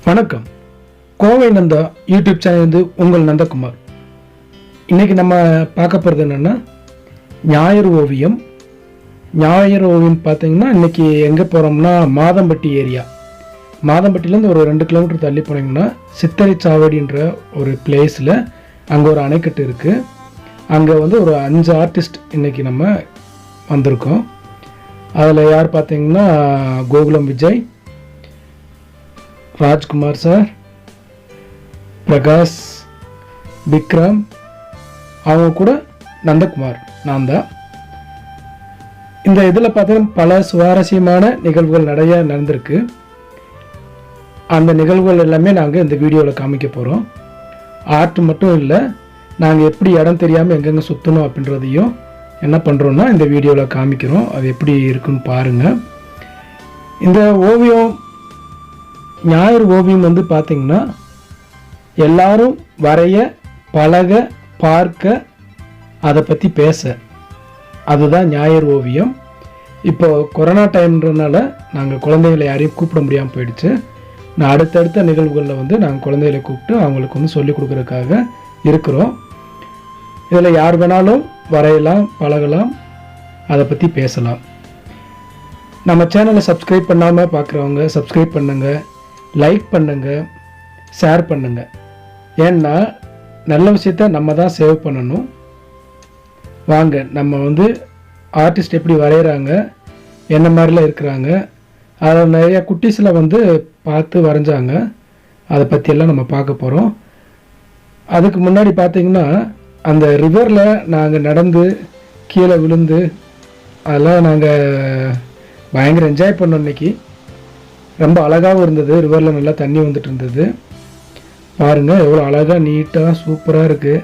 வணக்கம். Kovai Nanda YouTube channel வந்து உங்கள் நந்தகுமார். இன்றைக்கி நம்ம பார்க்க போகிறது என்னென்னா ஞாயிறு ஓவியம். ஞாயிறு ஓவியம் பார்த்திங்கன்னா இன்றைக்கி எங்கே போகிறோம்னா மாதம்பட்டி ஏரியா. மாதம்பட்டிலேருந்து ஒரு 2 கிலோமீட்டர் தள்ளி போனீங்கன்னா சித்திரை சாவடின்ற ஒரு பிளேஸில் அங்கே ஒரு அணைக்கட்டு இருக்குது. அங்கே வந்து ஒரு 5 ஆர்டிஸ்ட் இன்றைக்கி நம்ம வந்திருக்கோம். அதில் யார் பார்த்திங்கன்னா கோகுலம் விஜய், ராஜ்குமார் சார், பிரகாஷ், விக்ரம், அவங்க கூட நந்தகுமார், நான் தான். இந்த இதில் பார்த்தீங்கன்னா பல சுவாரஸ்யமான நிகழ்வுகள் நிறைய நடந்திருக்கு. அந்த நிகழ்வுகள் எல்லாமே நாங்கள் இந்த வீடியோவில் காமிக்க போகிறோம். ஆர்ட் மட்டும் இல்லை, நாங்கள் எப்படி இடம் தெரியாமல் எங்கெங்கே சுற்றணும் அப்படின்றதையும் என்ன பண்ணுறோன்னா இந்த வீடியோவில் காமிக்கிறோம். அது எப்படி இருக்குன்னு பாருங்கள். இந்த ஓவியம் ஞாயிறு ஓவியம் வந்து பார்த்திங்கன்னா எல்லாரும் வரைய, பழக, பார்க்க, அதை பற்றி பேச, அதுதான் ஞாயிறு ஓவியம். இப்போ கொரோனா டைம்ன்றதுனால நாங்கள் குழந்தைகளை யாரையும் கூப்பிட முடியாமல் போயிடுச்சு. நான் அடுத்தடுத்த நிகழ்வுகளில் வந்து நாங்கள் குழந்தைகளை கூப்பிட்டு அவங்களுக்கு வந்து சொல்லிக் கொடுக்குறதுக்காக இருக்கிறோம். இதில் யார் வேணாலும் வரையலாம், பழகலாம், அதை பற்றி பேசலாம். நம்ம சேனலை சப்ஸ்கிரைப் பண்ணாமல் பார்க்குறவங்க சப்ஸ்கிரைப் பண்ணுங்கள், லைக் பண்ணுங்கள், ஷேர் பண்ணுங்கள். ஏன்னா நல்ல விஷயத்த நம்ம தான் சேவ் பண்ணணும். வாங்க நம்ம வந்து ஆர்டிஸ்ட் எப்படி வரைகிறாங்க, என்ன மாதிரிலாம் இருக்கிறாங்க, அதில் நிறையா குட்டீஸில் வந்து பார்த்து வரைஞ்சாங்க, அதை பற்றியெல்லாம் நம்ம பார்க்க போகிறோம். அதுக்கு முன்னாடி பார்த்திங்கன்னா அந்த ரிவரில் நாங்கள் நடந்து கீழே விழுந்து அதெல்லாம் நாங்கள் பயங்கர என்ஜாய் பண்ணோம். இன்றைக்கி ரொம்ப அழகாகவும் இருந்தது. ரிவரில் நல்லா தண்ணி வந்துட்டு இருந்தது. பாருங்கள் எவ்வளோ அழகாக நீட்டாக சூப்பராக இருக்குது.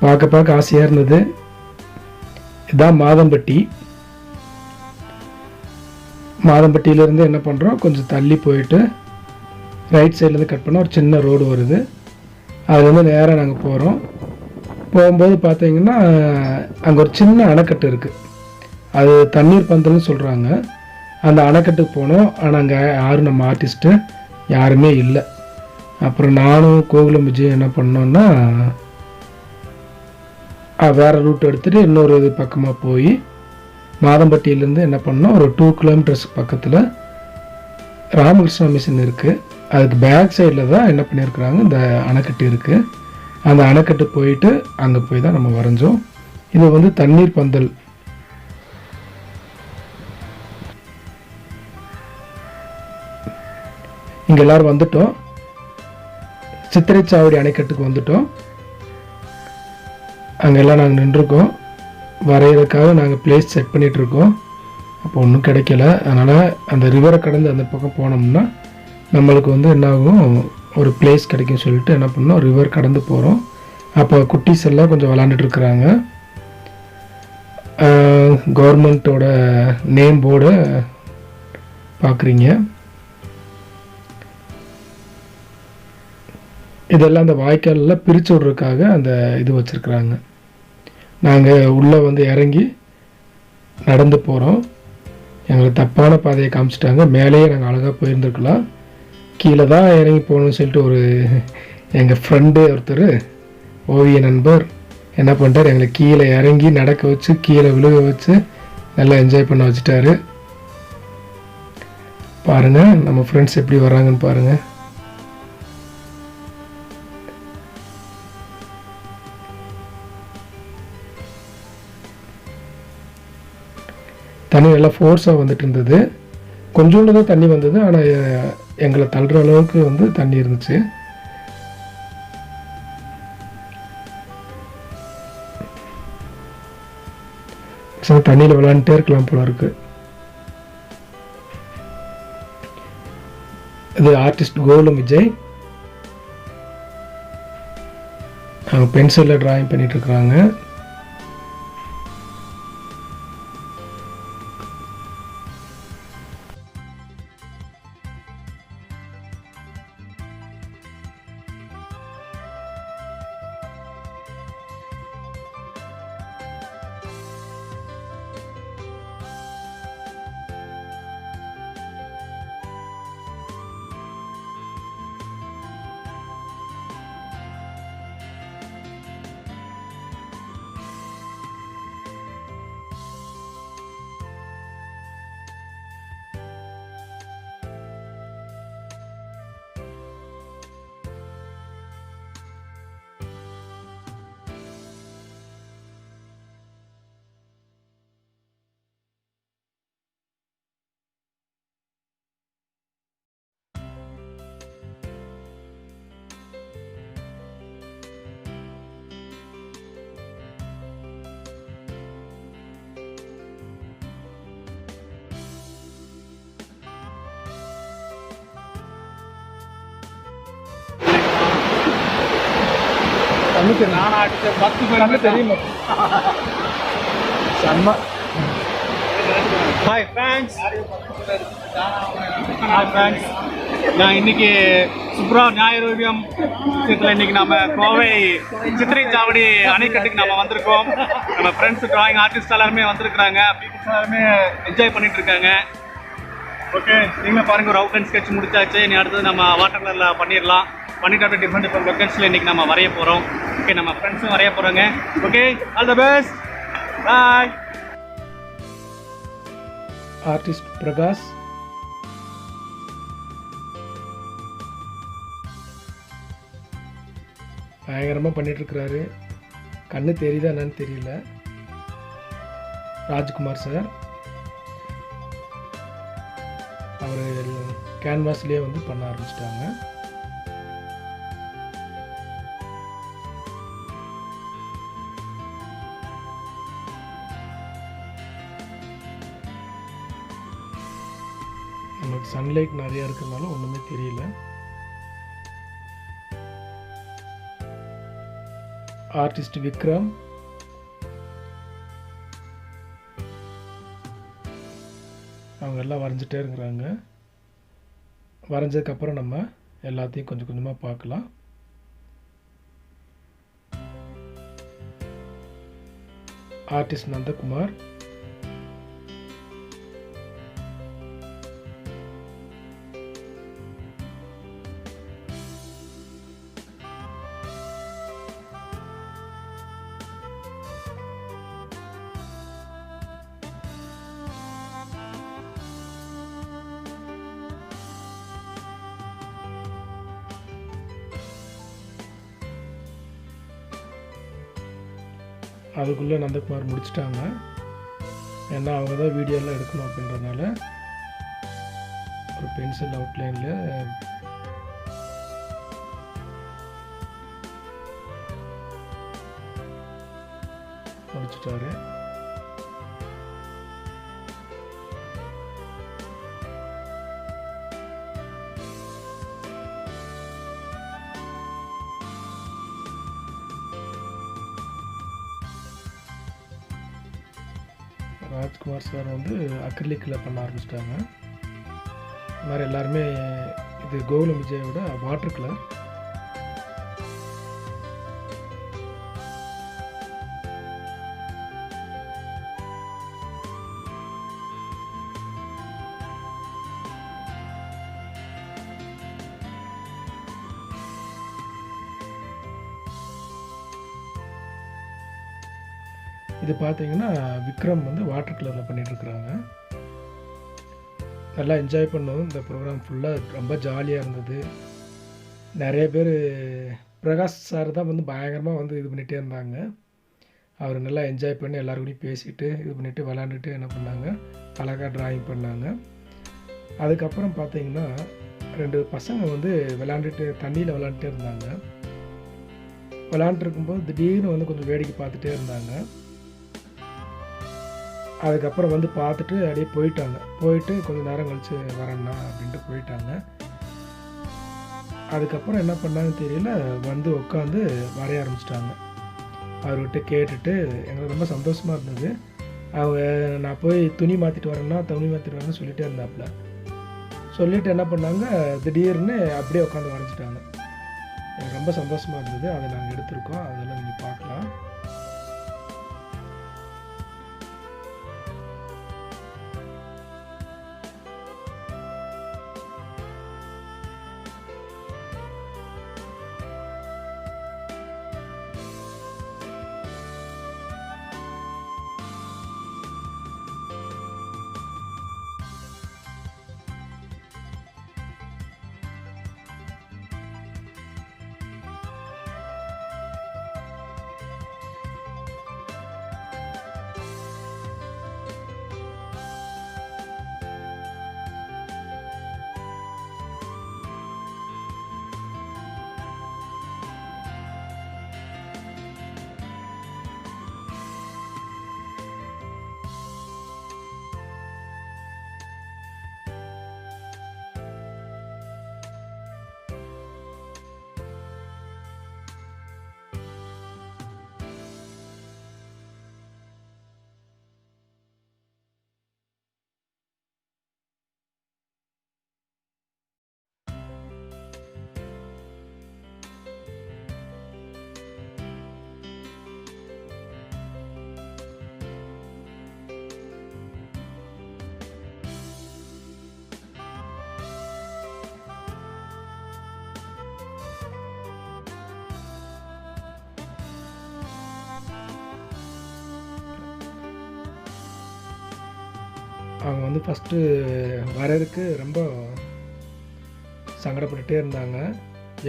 பார்க்க ஆசையாக இருந்தது. இதுதான் மாதம்பட்டி. மாதம்பட்டியிலேருந்து என்ன பண்ணுறோம், கொஞ்சம் தள்ளி போயிட்டு ரைட் சைட்லேருந்து கட் பண்ணால் ஒரு சின்ன ரோடு வருது. அதுலேருந்து நேராக நாங்கள் போகிறோம். போகும்போது பார்த்தீங்கன்னா அங்கே ஒரு சின்ன அணைக்கட்டு இருக்குது. அது தண்ணீர் பந்தல்னு சொல்கிறாங்க. அந்த அணைக்கட்டுக்கு போனோம். ஆனால் அங்கே யாரும் நம்ம ஆர்டிஸ்ட்டு யாருமே இல்லை. அப்புறம் நானும் கோகுலம் விஜய் என்ன பண்ணோன்னா வேறு ரூட் எடுத்துகிட்டு இன்னொரு இது பக்கமாக போய் மாதம்பட்டியிலேருந்து என்ன பண்ணோம், ஒரு 2 கிலோமீட்டர்ஸ் பக்கத்தில் ராமகிருஷ்ணா மிஷின் இருக்குது. அதுக்கு பேக் சைடில் தான் என்ன பண்ணியிருக்கிறாங்க, இந்த அணைக்கட்டு இருக்குது. அந்த அணைக்கட்டு போயிட்டு அங்கே போய் தான் நம்ம வரைஞ்சோம். இது வந்து தண்ணீர் பந்தல். இங்கே எல்லோரும் வந்துட்டோம். சித்திரை சாவடி அணைக்கட்டுக்கு வந்துட்டோம். அங்கெல்லாம் நாங்கள் நின்றுருக்கோம். வரைகிறதுக்காக நாங்கள் பிளேஸ் செட் பண்ணிகிட்ருக்கோம். அப்போ ஒன்றும் கிடைக்கல. அதனால் அந்த ரிவரை கடந்து அந்த பக்கம் போனோம்னா நம்மளுக்கு வந்து என்னாகும், ஒரு பிளேஸ் கிடைக்கும் சொல்லிட்டு என்ன பண்ணோம், ரிவர் கடந்து போகிறோம். அப்போ குட்டீஸ் எல்லாம் கொஞ்சம் விளாண்டுட்ருக்குறாங்க. கவர்மெண்ட்டோட நேம் போர்டு பார்க்குறீங்க. இதெல்லாம் அந்த வாய்க்காலில் பிரித்து விட்றதுக்காக அந்த இது வச்சுருக்குறாங்க. நாங்கள் உள்ளே வந்து இறங்கி நடந்து போகிறோம். எங்களுக்கு தப்பான பாதையை காமிச்சிட்டாங்க. மேலேயே நாங்கள் அழகாக போயிருந்துருக்கலாம். கீழே தான் இறங்கி போகணும்னு சொல்லிட்டு ஒரு எங்கள் ஃப்ரெண்டு ஒருத்தர், ஓவிய நண்பர், என்ன பண்ணிட்டார், எங்களை கீழே இறங்கி நடக்க வச்சு கீழே விழுக வச்சு நல்லா என்ஜாய் பண்ண வச்சுட்டாரு. பாருங்கள் நம்ம ஃப்ரெண்ட்ஸ் எப்படி வராங்கன்னு பாருங்கள். தண்ணி நல்லா ஃபோர்ஸாக வந்துட்டு இருந்தது. கொஞ்சோண்டு தான் தண்ணி வந்தது. ஆனால் எங்களை தள்ளுற அளவுக்கு வந்து தண்ணி இருந்துச்சு. தண்ணியில் விளையாண்டுட்டே இருக்கலாம் போல இருக்கு. இது ஆர்டிஸ்ட் கோகுலம் விஜய். அவங்க பென்சிலில் டிராயிங் பண்ணிட்டு இருக்கிறாங்க. நான் அடிச்ச 10 பேர் தெரியுமா செம்ம. ஹாய் ஃப்ரெண்ட்ஸ், நான் இன்னைக்கு ஞாயிரோவியம் இன்னைக்கு நம்ம கோவை சித்திரை சாவடி அணைக்கட்டுக்கு நம்ம வந்திருக்கோம். நம்ம ஃப்ரெண்ட்ஸ் டிராயிங் ஆர்டிஸ்ட் எல்லாருமே வந்திருக்கிறாங்க. பீப்புள்ஸ் எல்லாருமே என்ஜாய் பண்ணிட்டு இருக்காங்க. ஓகே, நீங்களும் பாருங்க, ஒரு அவுட் அண்ட் ஸ்கெட்ச் முடிச்சாச்சு. இனி அடுத்தது நம்ம வாட்டர் கலரில் பண்ணிடலாம். பண்ணிட்டு அப்படியே டிஃப்ரெண்ட் லொக்கேஷனில் இன்றைக்கி நம்ம வரைய போகிறோம். ஓகே, நம்ம ஃப்ரெண்ட்ஸும் வரைய போகிறாங்க. Okay, all the best, bye. Artist Prakash, பயங்கரமாக பண்ணிகிட்ருக்கிறாரு. கண்ணு தெரியுதா என்னன்னு தெரியல. ராஜ்குமார் சார், அவர் கேன்வாஸ்லேயே வந்து பண்ண ஆரம்பிச்சிட்டாங்க. நமக்கு சன்லைட் நிறையா இருக்கிறதுனால ஒன்றுமே தெரியல. ஆர்டிஸ்ட் விக்ரம், அவங்க எல்லாம் வரைஞ்சிட்டே இருக்கிறாங்க. வரைஞ்சதுக்கப்புறம் நம்ம எல்லாத்தையும் கொஞ்சம் கொஞ்சமாக பார்க்கலாம். ஆர்டிஸ்ட் நந்தகுமார், அதுக்குள்ளே நந்தகுமார் முடிச்சிட்டாங்க. ஏன்னா அவங்க தான் வீடியோலாம் எடுக்கணும் அப்படின்றதுனால ஒரு பென்சில் அவுட்லைனில் முடிச்சிட்டாரு. ராஜ்குமார் சார் வந்து அக்ரிலிக்கில் பண்ண ஆரம்பிச்சிட்டாங்க. இந்த மாதிரி எல்லாருமே இது கோகுலம் விஜயோட வாட்டர் கலர். இது பார்த்தீங்கன்னா விக்ரம் வந்து வாட்டர் கலரில் பண்ணிகிட்ருக்குறாங்க. நல்லா என்ஜாய் பண்ணோம். இந்த ப்ரோக்ராம் ஃபுல்லாக ரொம்ப ஜாலியாக இருந்தது. நிறைய பேர் பிரகாஷ் சார் தான் வந்து பயங்கரமாக வந்து இது பண்ணிகிட்டே இருந்தாங்க. அவர் நல்லா என்ஜாய் பண்ணி எல்லாருக்கூடையும் பேசிட்டு இது பண்ணிவிட்டு விளாண்டுட்டு என்ன பண்ணாங்க, அழகாக ட்ராயிங் பண்ணாங்க. அதுக்கப்புறம் பார்த்தீங்கன்னா 2 பசங்க வந்து விளாண்டுட்டு தண்ணியில் விளாண்டுட்டே இருந்தாங்க. விளாண்டுருக்கும்போது திடீர்னு வந்து கொஞ்சம் வேடிக்கை பார்த்துட்டே இருந்தாங்க. அதுக்கப்புறம் வந்து பார்த்துட்டு அப்படியே போயிட்டாங்க. போயிட்டு கொஞ்சம் நேரம் கழித்து வரேண்ணா அப்படின்ட்டு போயிட்டாங்க. அதுக்கப்புறம் என்ன பண்ணாங்கன்னு தெரியல, வந்து உட்காந்து வரைய ஆரம்பிச்சிட்டாங்க. அவர்கிட்ட கேட்டுட்டு எங்களுக்கு ரொம்ப சந்தோஷமாக இருந்தது. அவங்க நான் போய் துணி மாற்றிட்டு வரேன்னு சொல்லிகிட்டே இருந்தாப்புல. சொல்லிவிட்டு என்ன பண்ணாங்க, திடீர்னு அப்படியே உட்காந்து வரைஞ்சிட்டாங்க. எனக்கு ரொம்ப சந்தோஷமாக இருந்தது. அதை நாங்கள் எடுத்திருக்கோம், அதெல்லாம் நீங்கள் பார்க்கலாம். அவங்க வந்து ஃபஸ்ட்டு வரையறதுக்கு ரொம்ப சங்கடப்பட்டுட்டே இருந்தாங்க.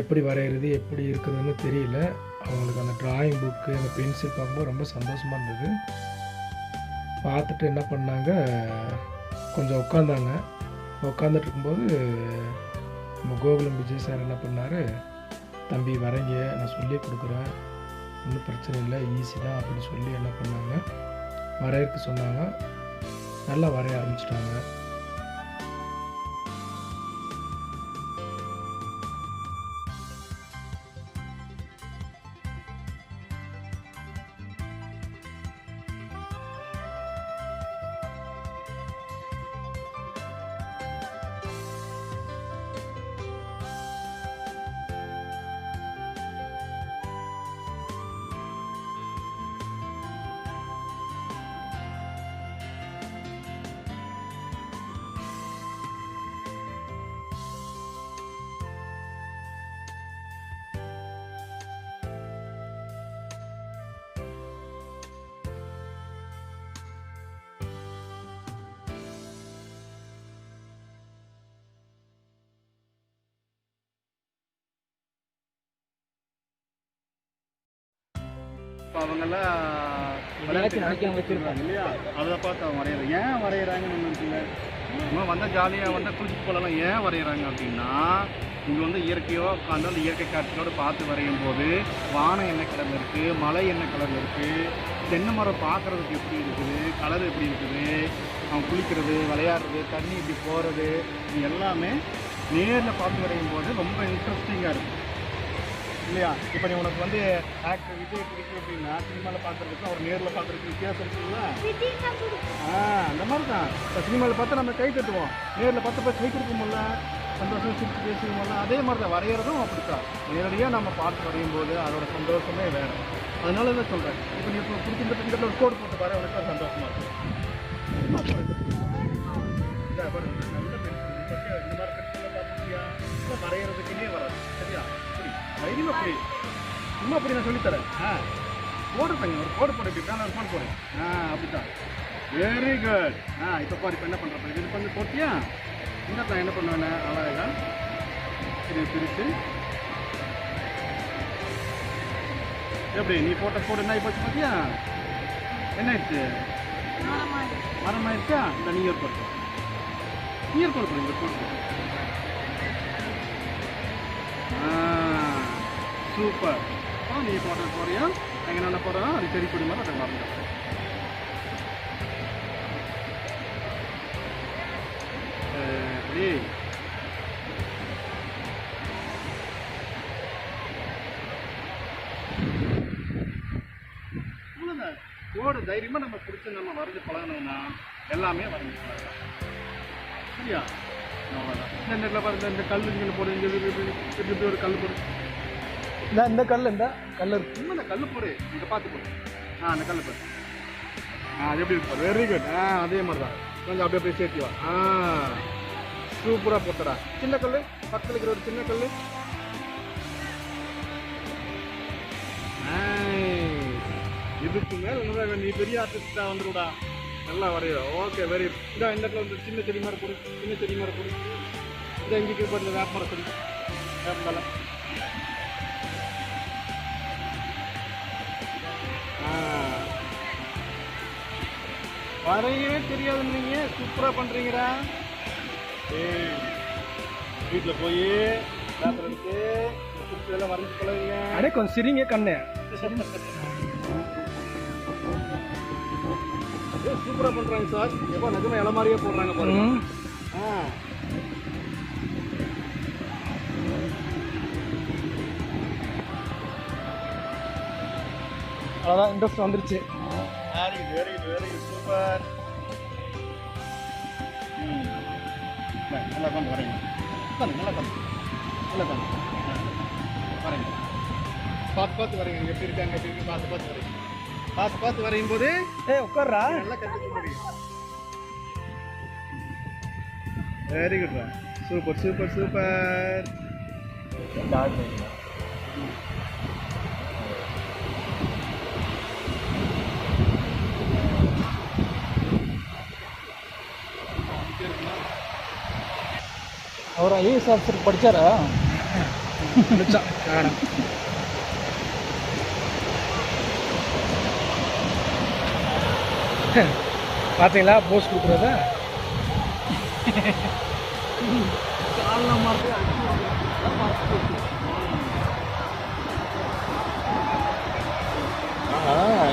எப்படி வரைகிறது எப்படி இருக்குதுன்னு தெரியல. அவங்களுக்கு அந்த ட்ராயிங் புக்கு அந்த பென்சில் பார்க்கும்போது ரொம்ப சந்தோஷமாக இருந்தது. பார்த்துட்டு என்ன பண்ணாங்க, கொஞ்சம் உட்காந்தாங்க. உட்காந்துட்டு இருக்கும்போது நம்ம கோகுலம் விஜய் சார் என்ன பண்ணார், தம்பி வரைங்க, நான் சொல்லி கொடுக்குறேன், ஒன்றும் பிரச்சனை இல்லை, ஈஸி தான் அப்படின்னு சொல்லி என்ன பண்ணாங்க, வரையறதுக்கு சொன்னாங்க. நல்லா வரைய ஆரம்பிச்சிட்டாங்க. இப்போ அவங்கெல்லாம் வச்சுருக்காங்க இல்லையா, அதை பார்த்து அவங்க வரைகிறாங்க. ஏன் வரைகிறாங்கன்னு ஒன்று இருக்குல்ல, சும்மா வந்தால் ஜாலியாக வந்தால் குளிச்சுட்டு போகலாம். ஏன் வரைகிறாங்க அப்படின்னா, இங்கே வந்து இயற்கையோ உட்காந்து அந்த இயற்கை காட்சியோடு பார்த்து வரையும் போது வானம் என்ன கலர் இருக்குது, மலை என்ன கலர் இருக்குது, தென்னை மரம் பார்க்குறதுக்கு எப்படி இருக்குது, கலர் எப்படி இருக்குது, அவங்க குளிக்கிறது விளையாடுறது தண்ணி இப்படி போகிறது, இது எல்லாமே நேரில் பார்த்து வரையும் போது ரொம்ப இன்ட்ரெஸ்டிங்காக இருக்குது இல்லையா. இப்போ நீ உனக்கு வந்து ஆக்டர் விஜய் பிடிக்கும் அப்படின்னா சினிமாவில் பார்க்குறதுக்கும் அவர் நேரில் பார்க்குறதுக்கு வித்தியாசம் இருக்குங்களா. அந்த மாதிரி தான் இப்போ சினிமாவில் பார்த்து நம்ம கை தட்டுவோம், நேரில் பார்த்து போய் கை கொடுக்கும்போல சந்தோஷம் சிரிச்சு பேசுவோம்ல, அதே மாதிரி தான் வரைகிறதும் அப்படித்தான். நேரடியாக நம்ம பார்த்து வரையும் போது அதோட சந்தோஷமே வேறு. அதனால தான் சொல்கிறேன், இப்போ நீ இப்போ பிடிச்சிருந்த ஒரு கோடு போட்டு பாரு, உனக்கு அது சந்தோஷமாக இருக்கும். இந்த மாதிரி பென்சில் வரைகிறதுக்குன்னே வராது சரியா. தைரியம் அப்படி சும்மா அப்படி நான் சொல்லித்தரேன். கோடு பண்ணி ஒரு கோடு போடு, இப்படி ஒரு கோடு போடு. அப்படித்தான், வெரி குட். இப்போ பாரு, இப்போ என்ன பண்ணுறப்ப இது பண்ணி போட்டியா, இந்த நான் என்ன பண்ணுவேன், அழகா இது பிரித்து எப்படி நீ போட்ட கோடு என்ன போச்சு பார்த்தியா, என்ன ஆயிடுச்சு, மரம் ஆயிடுச்சா. இந்த நீர் கோடு போடு, இந்த கோடு சூப்பர். நீ போடுற போறியா, எங்கே என்ன போகிறோம், அது சரி குடிமா அதை மறந்து கோடு தைரியமாக நம்ம பிடிச்சி நம்ம வரைஞ்சி பழகணும்னா எல்லாமே வரைஞ்சி பழகலாம் சரியா. அவ்வளோதான். இந்த இடத்துல பாருங்க, இந்த கல் இங்கே போடு, இங்கே இப்படி ஒரு கல் போடு, இந்த கல் இருக்கு, இன்னும் இந்த கல் போடு, இங்கே பார்த்து போடு. அந்த கல் போடு. அது எப்படி இருக்கு, வெரி குட். அதே மாதிரி தான் கொஞ்சம் அப்படியே போய் சேர்த்தி வா. சூப்பராக போட்டுடா. சின்ன கல் பக்கத்தில் இருக்கிற ஒரு சின்ன கல். இதுக்கு மேலே என்ன, நீ பெரிய ஆர்டிஸ்டாக வந்துடுடா, நல்லா வரையா. Okay very good. இந்த இடத்துல வந்து சின்ன செடி மாதிரி கொடு, சின்ன செடி மாதிரி கொடு. இந்த இங்கே போட்டு இந்த வேப்ப மரம் செடி, வேப்ப வரையவே தெரியாதுன்னு நீங்கள் சூப்பராக பண்ணுறீங்கடா. வீட்டில் போய் பேப்பர் எடுத்து எல்லாம் வரைஞ்சி பழகுங்க. அடே கொஞ்சம் சிரிங்க கண்ணு. சூப்பராக பண்ணுறாங்க சார். எப்போ நிஜமாக இலை மாதிரியே போடுறாங்க பாருங்க. அவ்வளோதான், இன்ட்ரெஸ்ட் வந்துருச்சு. Very good, very good, very good, super. நல்லா பண்ணு வரைங்க, நல்லா பண்ணு, நல்லா பண்ணு வரைங்க. பார்த்து பார்த்து வரைங்க, எப்படி இருக்காங்க எப்படி இருக்கு பார்த்து பார்த்து வரைங்க. பார்த்து பார்த்து வரையும் போது உட்கார்றா நல்லா கற்றுக்க முடியும். வெரி குட்ரா, சூப்பர் சூப்பர் சூப்பர். அவர் ஐஏஎஸ் ஆஃபீஸருக்கு படித்தாரா? பார்த்தீங்களா போஸ்ட் கொடுக்குறத?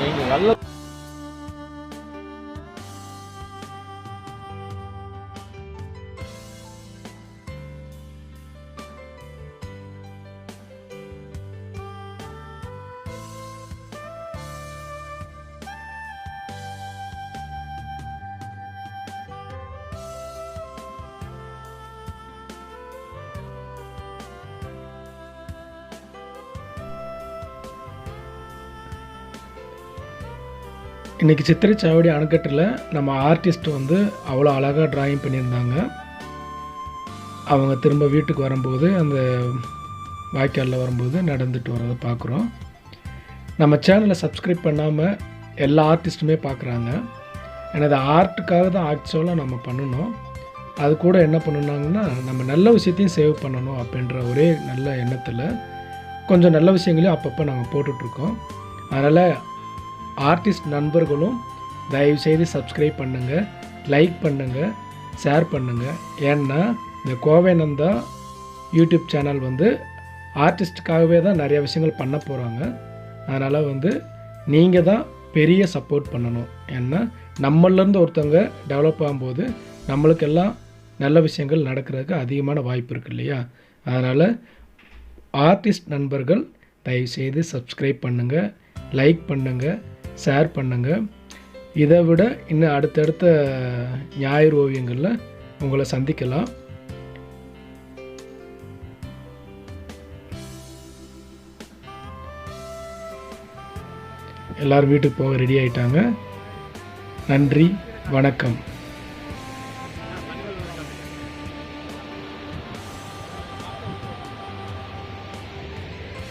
நீங்கள் நல்ல இன்றைக்கி சித்திரை சாவடி அணைக்கட்டில் நம்ம ஆர்டிஸ்ட் வந்து அவ்வளோ அழகாக ட்ராயிங் பண்ணியிருந்தாங்க. அவங்க திரும்ப வீட்டுக்கு வரும்போது அந்த வாய்க்காலில் வரும்போது நடந்துட்டு வரதை பார்க்குறோம். நம்ம சேனலை சப்ஸ்கிரைப் பண்ணாமல் எல்லா ஆர்டிஸ்ட்டுமே பார்க்குறாங்க. ஏன்னா அது ஆர்ட்டுக்காக தான் ஆக்சுவலாக நம்ம பண்ணணும். அது கூட என்ன பண்ணுனாங்கன்னா நம்ம நல்ல விஷயத்தையும் சேவ் பண்ணணும் அப்படின்ற ஒரே நல்ல எண்ணத்தில் கொஞ்சம் நல்ல விஷயங்களையும் அப்பப்போ நாங்கள் போட்டுட்ருக்கோம். அதனால் ஆர்டிஸ்ட் நண்பர்களும் தயவுசெய்து சப்ஸ்கிரைப் பண்ணுங்கள், லைக் பண்ணுங்கள், ஷேர் பண்ணுங்கள். ஏன்னா இந்த கோவை நந்தா யூடியூப் சேனல் வந்து ஆர்டிஸ்ட்டுக்காகவே தான் நிறைய விஷயங்கள் பண்ண போகிறாங்க. அதனால் வந்து நீங்கள் தான் பெரிய சப்போர்ட் பண்ணணும். ஏன்னா நம்மளிலேருந்து ஒருத்தவங்க டெவலப் ஆகும்போது நம்மளுக்கெல்லாம் நல்ல விஷயங்கள் நடக்கிறதுக்கு அதிகமான வாய்ப்பு இருக்குது இல்லையா? அதனால் ஆர்டிஸ்ட் நண்பர்கள் தயவுசெய்து சப்ஸ்கிரைப் பண்ணுங்கள், லைக் பண்ணுங்கள், ஷேர் பண்ணுங்கள். இதை விட இன்னும் அடுத்தடுத்த ஞாயிறு ஓவியங்களில் உங்களை சந்திக்கலாம். எல்லோரும் வீட்டுக்கு போக ரெடி ஆகிட்டாங்க. நன்றி, வணக்கம்.